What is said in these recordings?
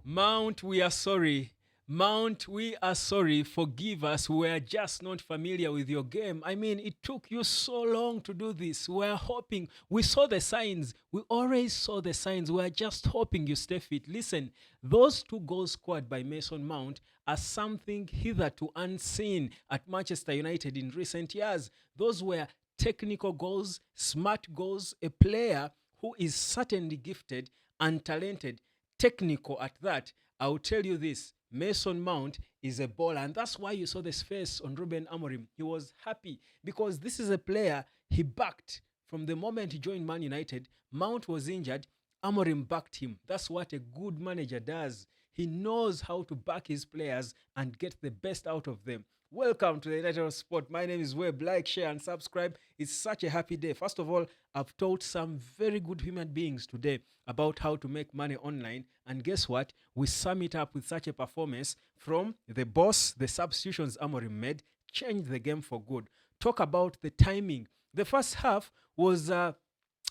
Mount, we are sorry. Mount, we are sorry. Forgive us. We are just not familiar with your game. I mean, it took you so long to do this. We are hoping. We saw the signs. We always saw the signs. We are just hoping you stay fit. Listen, those two goals scored by Mason Mount are something hitherto unseen at Manchester United in recent years. Those were technical goals, smart goals, a player who is certainly gifted and talented, technical at that. I'll tell you this, Mason Mount is a baller, and that's why you saw this face on Ruben Amorim. He was happy because this is a player he backed from the moment he joined Man United. Mount was injured, Amorim backed him. That's what a good manager does. He knows how to back his players and get the best out of them. Welcome to the United of Sport. My name is Webb. Like, share, and subscribe. It's such a happy day. First of all, I've taught some very good human beings today about how to make money online. And guess what? We sum it up with such a performance from the boss, the substitutions Amorim made, changed the game for good. Talk about the timing. The first half was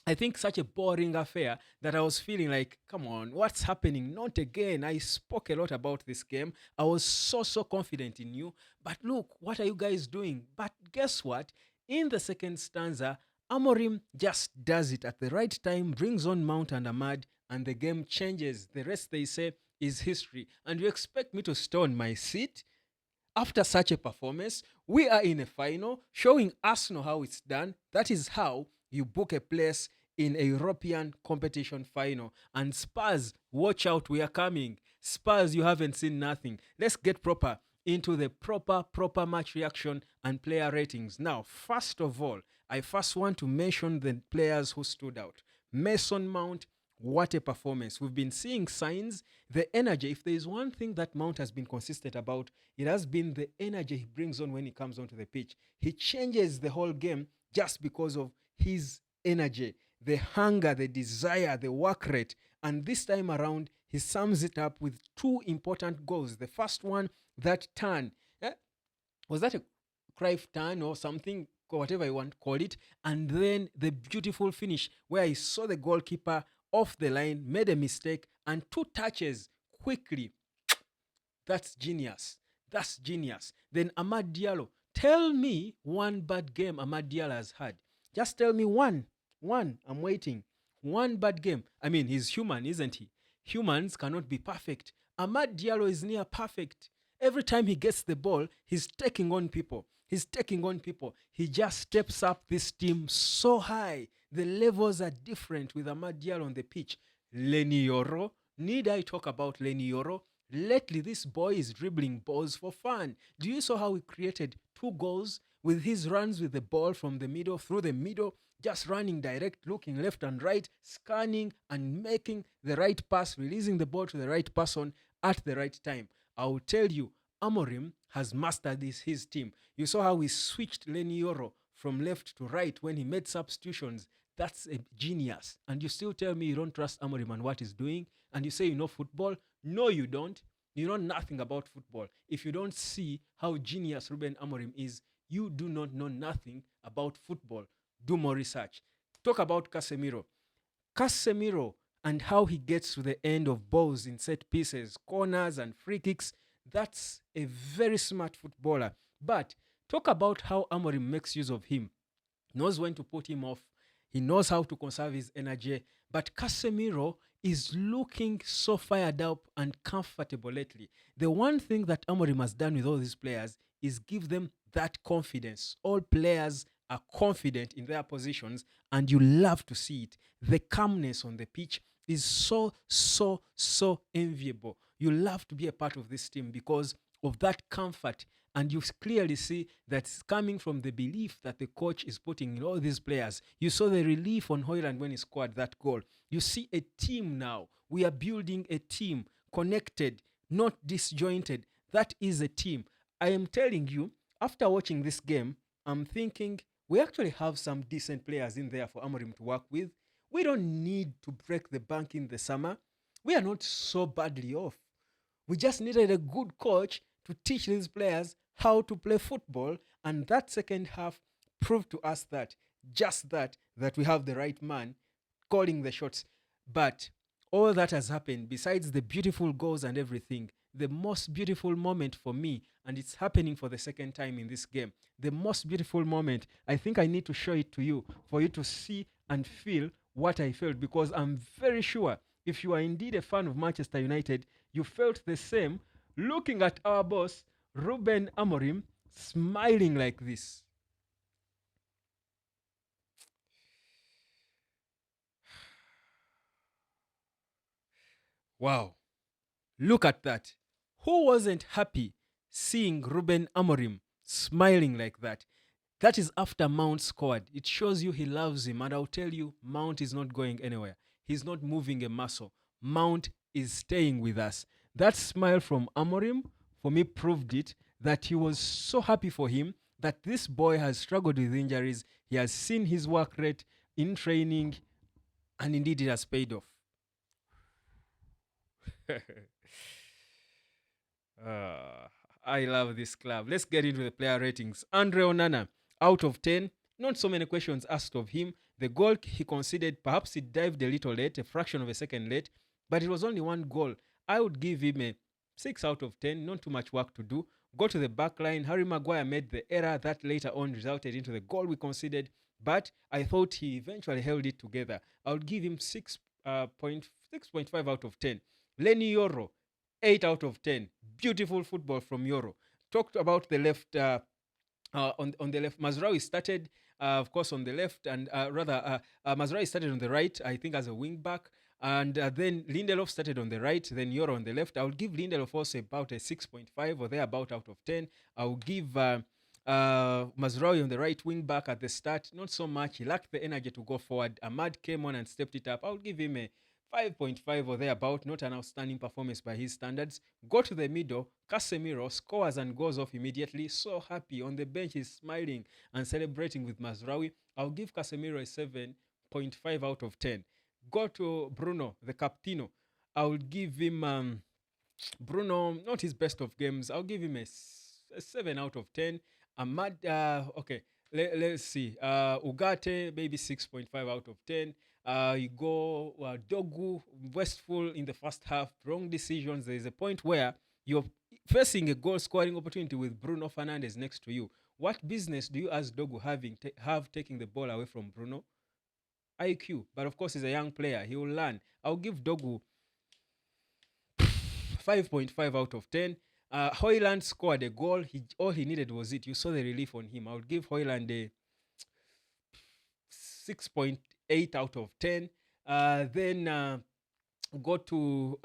I think such a boring affair that I was feeling like, come on, what's happening? Not again. I spoke a lot about this game. I was so confident in you. But look, what are you guys doing? But guess what? In the second stanza, Amorim just does it at the right time, brings on Mount and Ahmad, and the game changes. The rest, they say, is history. And you expect me to stay on my seat? After such a performance, we are in a final, showing Arsenal how it's done. That is how you book a place in a European competition final. And Spurs, watch out, we are coming. Spurs, you haven't seen nothing. Let's get proper into the proper match reaction and player ratings. Now, first of all, I first want to mention the players who stood out. Mason Mount, what a performance. We've been seeing signs, the energy. If there is one thing that Mount has been consistent about, it has been the energy he brings on when he comes onto the pitch. He changes the whole game just because of his energy, the hunger, the desire, the work rate. And this time around, he sums it up with two important goals. The first one, that turn. Was that a Cruyff turn or something, or whatever you want to call it? And then the beautiful finish where he saw the goalkeeper off the line, made a mistake, and two touches quickly. That's genius. That's genius. Then Amad Diallo. Tell me one bad game Amad Diallo has had. Just tell me one. One. I'm waiting. One bad game. I mean, he's human, isn't he? Humans cannot be perfect. Amad Diallo is near perfect. Every time he gets the ball, he's taking on people. He's taking on people. He just steps up this team so high. The levels are different with Amad Diallo on the pitch. Lenny Yoro. Need I talk about Lenny Yoro? Lately, this boy is dribbling balls for fun. Do you saw how he created two goals with his runs with the ball from the middle, through the middle, just running direct, looking left and right, scanning and making the right pass, releasing the ball to the right person at the right time. I will tell you, Amorim has mastered his team. You saw how he switched Lenny Yoro from left to right when he made substitutions. That's a genius. And you still tell me you don't trust Amorim and what he's doing, and you say you know football? No, you don't. You know nothing about football. If you don't see how genius Ruben Amorim is, you do not know nothing about football. Do more research. Talk about Casemiro. Casemiro and how he gets to the end of balls in set pieces, corners, and free kicks. That's a very smart footballer. But talk about how Amorim makes use of him. Knows when to put him off. He knows how to conserve his energy. But Casemiro is looking so fired up and comfortable lately. The one thing that Amorim has done with all these players is give them that confidence. All players are confident in their positions, and you love to see it. The calmness on the pitch is so enviable. You love to be a part of this team because of that comfort. And you clearly see that's coming from the belief that the coach is putting in all these players. You saw the relief on Hoyland when he scored that goal. You see a team now. We are building a team, connected, not disjointed. That is a team. I am telling you, after watching this game, I'm thinking we actually have some decent players in there for Amorim to work with. We don't need to break the bank in the summer. We are not so badly off. We just needed a good coach to teach these players how to play football, and that second half proved to us that, just that we have the right man calling the shots. But all that has happened, besides the beautiful goals and everything, the most beautiful moment for me, and it's happening for the second time in this game, the most beautiful moment, I think I need to show it to you for you to see and feel what I felt, because I'm very sure if you are indeed a fan of Manchester United, you felt the same looking at our boss, Ruben Amorim, smiling like this. Wow. Look at that. Who wasn't happy seeing Ruben Amorim smiling like that? That is after Mount scored. It shows you he loves him. And I'll tell you, Mount is not going anywhere. He's not moving a muscle. Mount is staying with us. That smile from Amorim, for me, proved it that he was so happy for him that this boy has struggled with injuries. He has seen his work rate in training, and indeed it has paid off. Uh, I love this club. Let's get into the player ratings. Andre Onana, out of 10. Not so many questions asked of him. The goal he conceded, perhaps he dived a little late, a fraction of a second late, but it was only one goal. I would give him a 6 out of 10. Not too much work to do. Go to the back line. Harry Maguire made the error that later on resulted into the goal we conceded, but I thought he eventually held it together. I would give him 6.5 out of 10. Lenny Yoro, 8 out of 10. Beautiful football from Yoro. Talked about the left, on the left. Mazraoui started, of course, on the left, and Mazraoui started on the right, I think, as a wing back. And then Lindelof started on the right, then Yoro on the left. I would give Lindelof also about a 6.5 or thereabout out of 10. I would give Mazraoui on the right wing back at the start. Not so much. He lacked the energy to go forward. Ahmad came on and stepped it up. I would give him a 5.5 or thereabout, not an outstanding performance by his standards. Go to the middle, Casemiro scores and goes off immediately. So happy. On the bench, he's smiling and celebrating with Mazraoui. I'll give Casemiro a 7.5 out of 10. Go to Bruno, the Captino. I'll give him Bruno, not his best of games. I'll give him a 7 out of 10. Ahmad, okay, let's see. Ugarte, maybe 6.5 out of 10. You go Dogu, wasteful in the first half, wrong decisions. There is a point where you're facing a goal scoring opportunity with Bruno Fernandes next to you. What business do you, as Dogu, have taking the ball away from Bruno? IQ, but of course he's a young player. He will learn. I'll give Dogu 5.5 out of 10. Hoyland scored a goal. All he needed was it. You saw the relief on him. I would give Hoyland a 6.8 out of 10. Then go to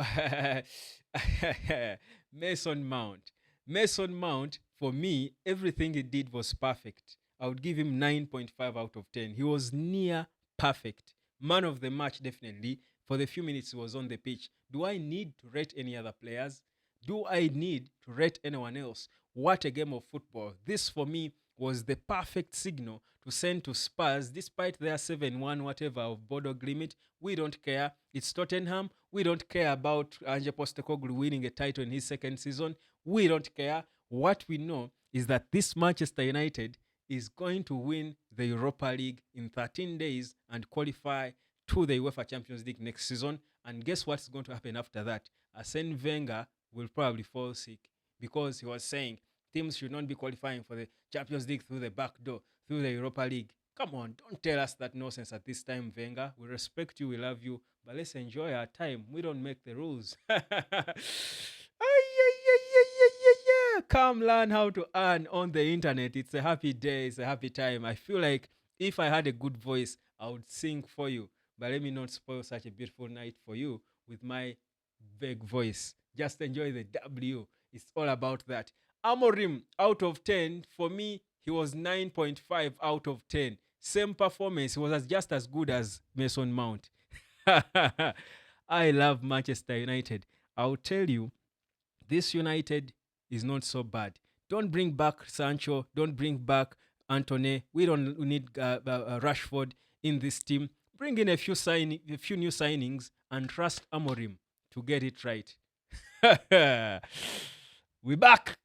Mason Mount. Mason Mount, for me, everything he did was perfect. I would give him 9.5 out of 10. He was near perfect. Man of the match, definitely. For the few minutes he was on the pitch. Do I need to rate any other players? Do I need to rate anyone else? What a game of football. This, for me, was the perfect signal to send to Spurs, despite their 7-1 whatever of Bordeaux limit. We don't care. It's Tottenham. We don't care about Ange Postecoglou winning a title in his second season. We don't care. What we know is that this Manchester United is going to win the Europa League in 13 days and qualify to the UEFA Champions League next season. And guess what's going to happen after that? Arsene Wenger will probably fall sick, because he was saying teams should not be qualifying for the Champions League through the back door, through the Europa League. Come on, don't tell us that nonsense at this time, Wenger. We respect you, we love you, but let's enjoy our time. We don't make the rules. Come learn how to earn on the internet. It's a happy day, it's a happy time. I feel like if I had a good voice, I would sing for you. But let me not spoil such a beautiful night for you with my vague voice. Just enjoy the W. It's all about that. Amorim, out of 10, for me, he was 9.5 out of 10. Same performance. He was just as good as Mason Mount. I love Manchester United. I'll tell you, this United is not so bad. Don't bring back Sancho. Don't bring back Antony. We don't need Rashford in this team. Bring in a few new signings and trust Amorim to get it right. We back.